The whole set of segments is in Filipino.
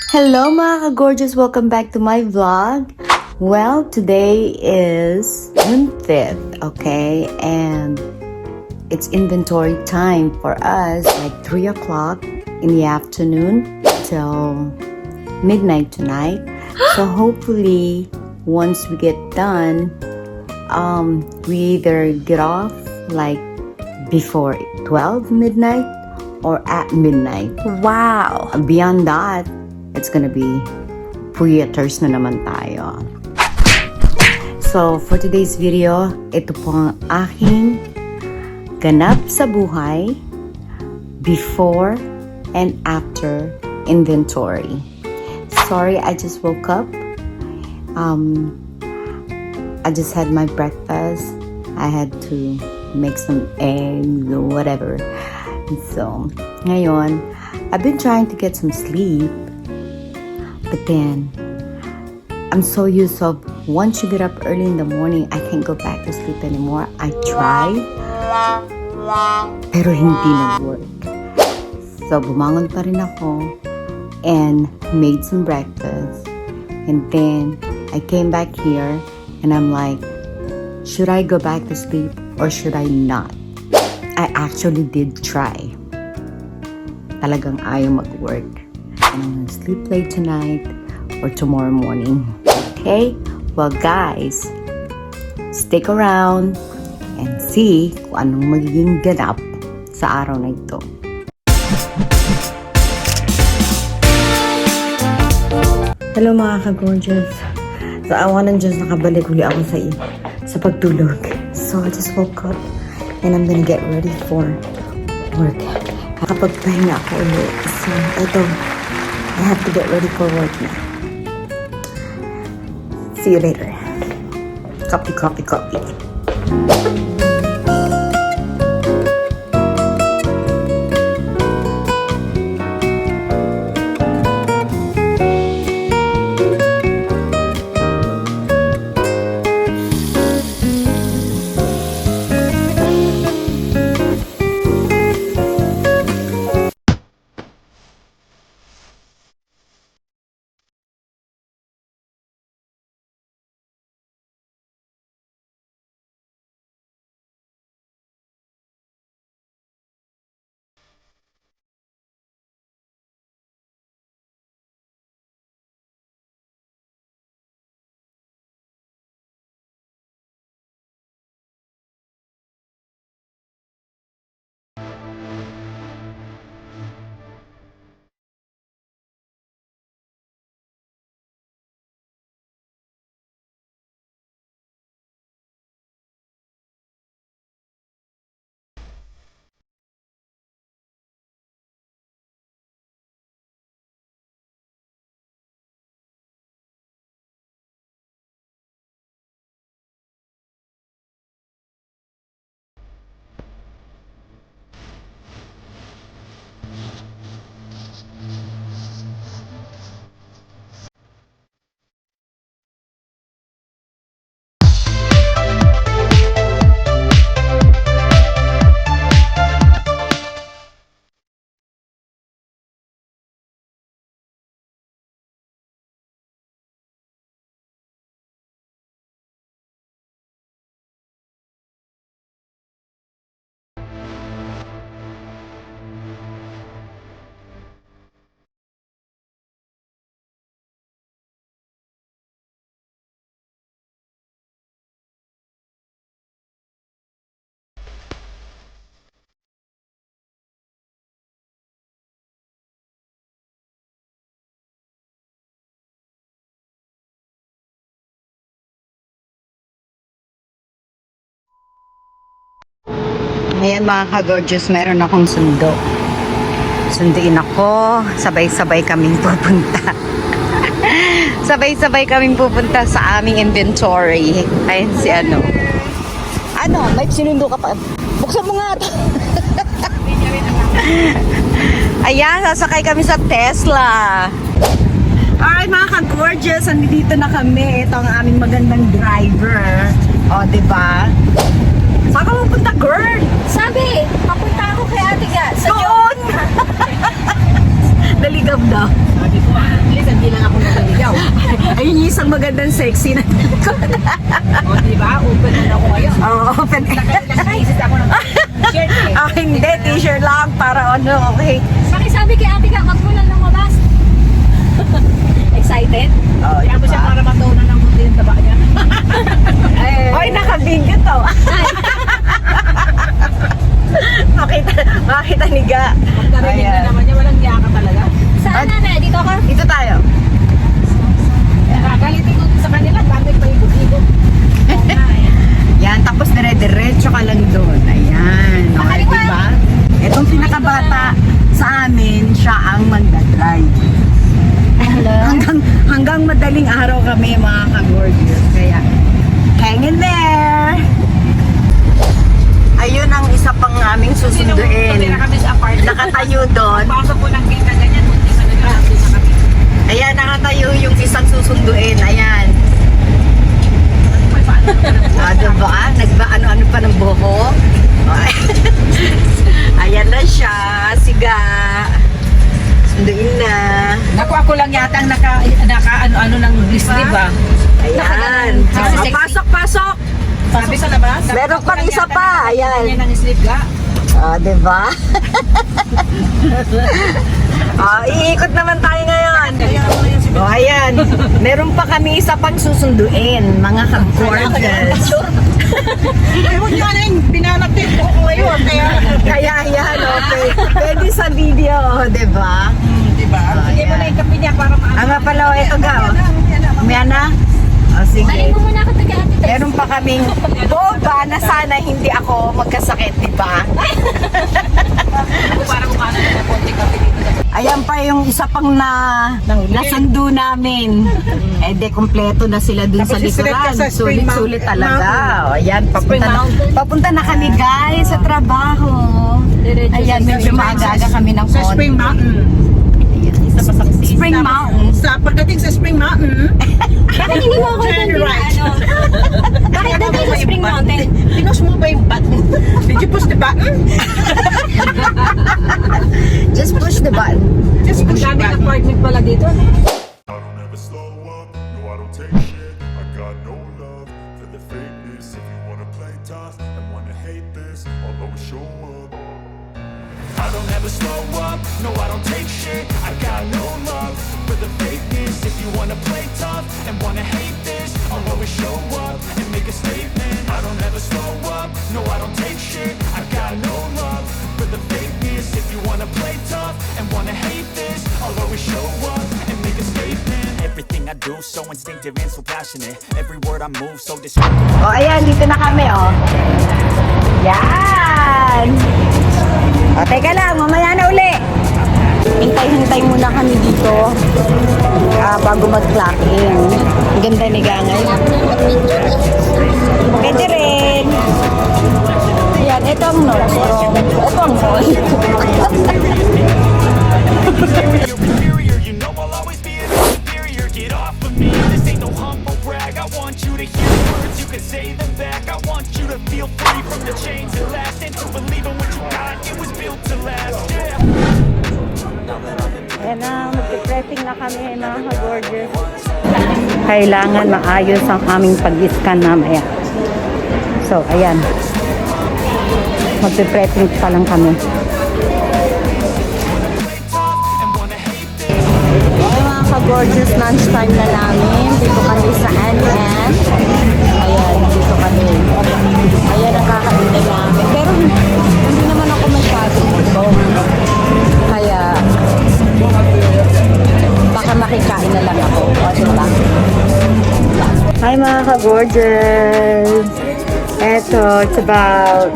Hello mga ka-gorgeous! Welcome back to my vlog. Well, today is June 5th, okay? And it's inventory time for us, like 3 o'clock in the afternoon till midnight tonight. So hopefully, once we get done, we either get off like before 12 midnight or at midnight. Wow! Beyond that, it's gonna be pre-years na naman tayo. So, for today's video, ito po ang aking ganap sa buhay before and after inventory. Sorry, I just woke up. I just had my breakfast. I had to make some eggs or whatever. So, ngayon, I've been trying to get some sleep. But then, I'm so used to once you get up early in the morning, I can't go back to sleep anymore. I tried, pero hindi nag-work. So, bumangon pa rin ako and made some breakfast. And then, I came back here and I'm like, should I go back to sleep or should I not? I actually did try. Talagang ayaw mag-work. And I'm gonna sleep late tonight or tomorrow morning. Okay? Well, guys, stick around and see kung anong magiging ganap sa araw na ito. Hello mga ka-gorgeous. So, awan ng Diyos, nakabalik uli ako sa pagtulog. So, I just woke up and I'm gonna get ready for work. Nakapagpahinga ako ulit. So, ito, I have to get ready for work now. See you later. Copy. Ngayon mga ka-gorgeous, meron akong sundo. Sunduin ako, sabay-sabay kaming pupunta. Sabay-sabay kaming pupunta sa aming inventory. Ayun si ano. Ano, may sinundo ka pa. Buksan mo nga ito. Ayan, sasakay kami sa Tesla. Alright mga ka-gorgeous, andito na kami. Ito ang aming magandang driver. O, diba? Saan ka pupunta, girl? Sabi, papunta ako kay Ate Ga sa Doon! Naligaw daw. Sabi ko, at least hindi lang ako nagaligaw. Ayun yung isang magandang sexy na. O, diba? Open na ako ngayon. Oo, open. Nakaisis ako ng t-shirt eh. Ah, hindi. T-shirt lang para ano, okay. Pakisabi kay ate ka, wag mo lang lumabas. Excited? Oh, Kaya mo siya para matunan ng buti yung taba niya. Oy, naka-video to. Makita ni Ga. Pagkarinig na Ayan. naman niya, walang niya ka talaga. Saan na? Dito ako? Dito tayo. Nakakalitin ko sa kanila, dami pa ikot-ikot. Yan, tapos dire-diretso ka lang doon. Ayan. Okay, Nakaliwa. diba? Itong pinakabata sa amin, siya ang magdadrive. Hanggang madaling araw kami mga ka-gorgeous. Kaya, hang in there! Ayun ang isa pang aming susunduin. Tumira kami sa apartment. Nakatayo doon. Pasok ko ng gate na ganyan, hindi sa nagkakasin na kami. Ayan, nakatayo yung isang susunduin. Ayan. May paano ka ng buhay. Diba? Nagba-ano-ano pa ng buhok. Ayan na siya. Siga. Sunduin na. Naku, ako lang yata ang naka-ano-ano ng sleeve ah. Ayan. Sexy. Pasok. Sabi sa labas. Meron pang isa pa. Ayan. Ganyan ang sleeve ga. Diba? Iikot naman tayo ngayon. Ayan. Meron pa kami isa pang susunduin, mga ka-gorgeous. Ay, huwag niyo ano yung pinanapit ko ngayon. Kaya yan, okay. Pwede sa video, diba? Diba? Hindi mo na yung kape niya para maano. Ang nga pala, ito ga. Umiana? O, sige. Alin mo muna ako taga ate Tess. Meron pa kaming boba na sana hindi ako magkasakit, diba? Para kumano na konti kape dito sa Ayan pa yung isa pang nasundo namin. Eh de kompleto na sila dun sa Tapos isirit ka likuran. sa Spring Sulit-sulit Mountain. talaga. O, ayan, Spring Mountain. papunta na kami guys sa trabaho. Diretso Ayan, sa medyo maaga kami ng Sa Spring Mountain. Spring Mountain. Sa pagdating sa Spring Mountain, Bakit hindi mo ako turn sabihin right. ano? Bakit doon tayo sa Spring Mountain? Pinos mo ba yung button? Did you push the button? Just push the button. Just push the button. Apartment pala dito. I don't ever slow up, no I don't take shit. I got no love for the fakeness. If you wanna play tough and wanna hate this, I'll always show up. I don't ever slow up, no I don't take shit. I got no love for the fakeness. If you wanna play tough and wanna hate this, I'll always show up and make a statement. I don't ever slow up, no I don't take shit. I got no love for the fakeness. If you wanna play tough and wanna hate this, I'll always show up and make a statement. Everything I do so instinctive and so passionate. Every word I move so descriptive. O, ayan, dito na kami, o. Yan! O, teka lang, mamaya na uli. Hintay-hintay muna kami dito bago mag-clock in. Ang ganda ni Gangay. Pwede rin. Ayan, ito ang Nordstrom. Ito ang mall. Superior, you know I'll always be a superior. Get off of me, this ain't no humble brag. I want you to hear words, you can say them back. I want you to feel free from the chains that last, and to believe in what you got, it was built to last, yeah. Ayan na, mag-pressing na kami mga ka-gorgeous. Kailangan maayos ang aming pag-scan mamaya. So, ayan. Mag-pressing pa lang kami. Okay mga ka-gorgeous, lunchtime na namin. Dito kami sa NN. Ayan, dito kami. Ayan, nakakaintay namin. Pero hindi naman ako masyadong gutom. Kaya, baka makikain na lang ako. O, diba? Hi mga ka-gorgeous! Eto, it's about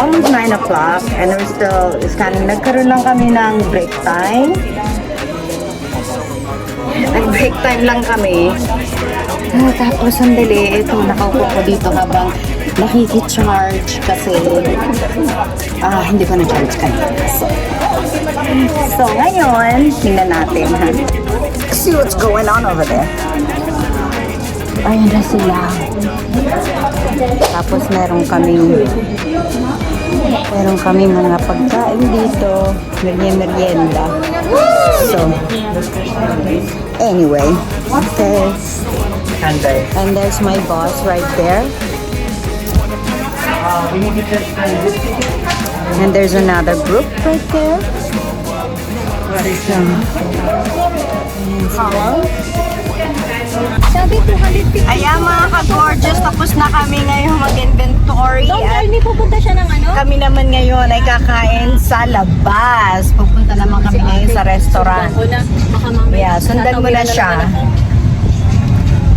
almost 9 o'clock and we're still scanning. Nagkaroon lang kami ng break time. Nag-break time lang kami. Tapos sandali, ito, nakaupo ko dito habang nakikicharge kasi hindi ko na-charge kanina. So ngayon, tingnan natin ha. See what's going on over there. Ayun na sila. Tapos meron kaming Meron kami mga pagkain dito. Merienda. So, anyway. Okay. And there's my boss right there. And there's another group right there. Sabi 250. Ayan mga ka-gorgeous, tapos na kami ngayon mag-inventory. Dong, hindi pupunta siya ng ano? Kami naman ngayon ay kakain sa labas. Pupunta naman kami ngayon sa restaurant. Ako na, baka mamaya. Yeah, sundan mo na Tatawiran siya. naman ako.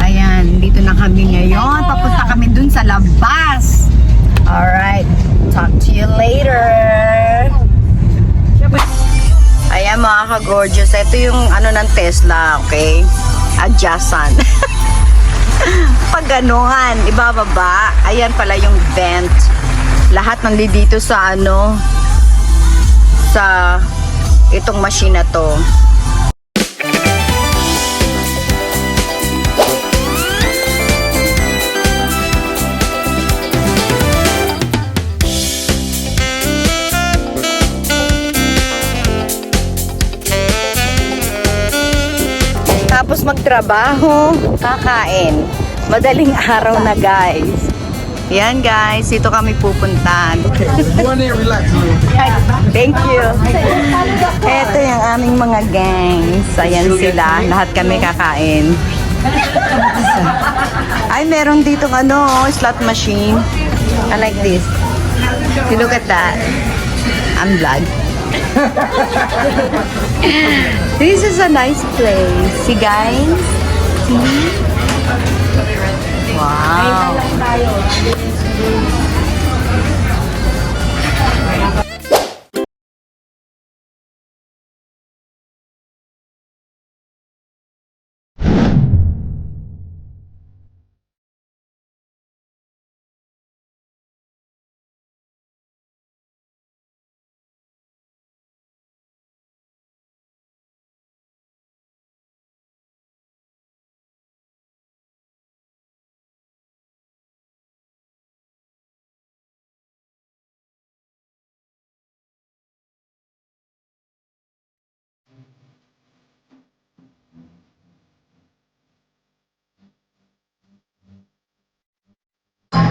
Ayan, dito na kami ngayon. Papunta kami dun sa labas. Alright, talk to you later. Ayan mga ka-gorgeous, ito yung ano ng Tesla, okay? Adjacent. Pag ganuhan, ibababa. Ayan pala yung vent. Lahat nandito sa ano, sa itong machine na to. Tapos magtrabaho, kakain. Madaling araw na guys. Yan guys, dito kami pupunta. Thank you. Ito yung aming mga gangs. Ayan sila, lahat kami kakain. Ay, meron dito ano, slot machine. I like this. You look at that. I'm vlog. This is a nice place. See guys? See? Wow.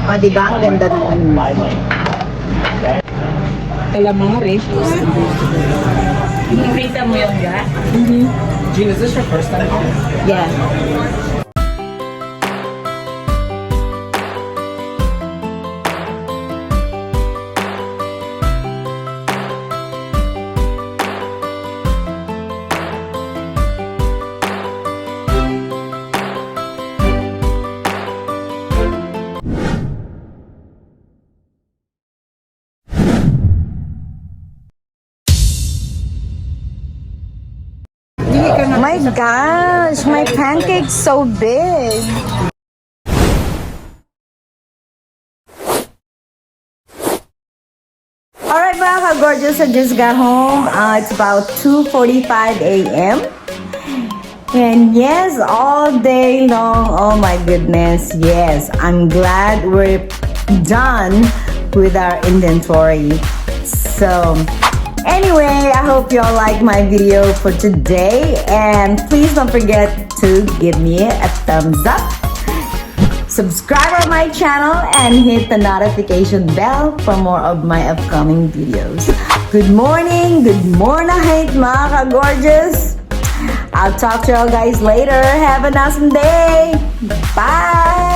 O, diba? Ang ganda nun. Alam mo, Rish. Nakita mo yung gas? Gina, is this your first time? Yeah. My gosh, my pancake's so big. Alright mga ka-gorgeous, I just got home. It's about 2:45 a.m. And yes, all day long, oh my goodness, yes, I'm glad we're done with our inventory. So, anyway, I hope you all like my video for today. And please don't forget to give me a thumbs up. Subscribe on my channel and hit the notification bell for more of my upcoming videos. Good morning, mga ka-gorgeous. I'll talk to you all guys later. Have an awesome day. Bye.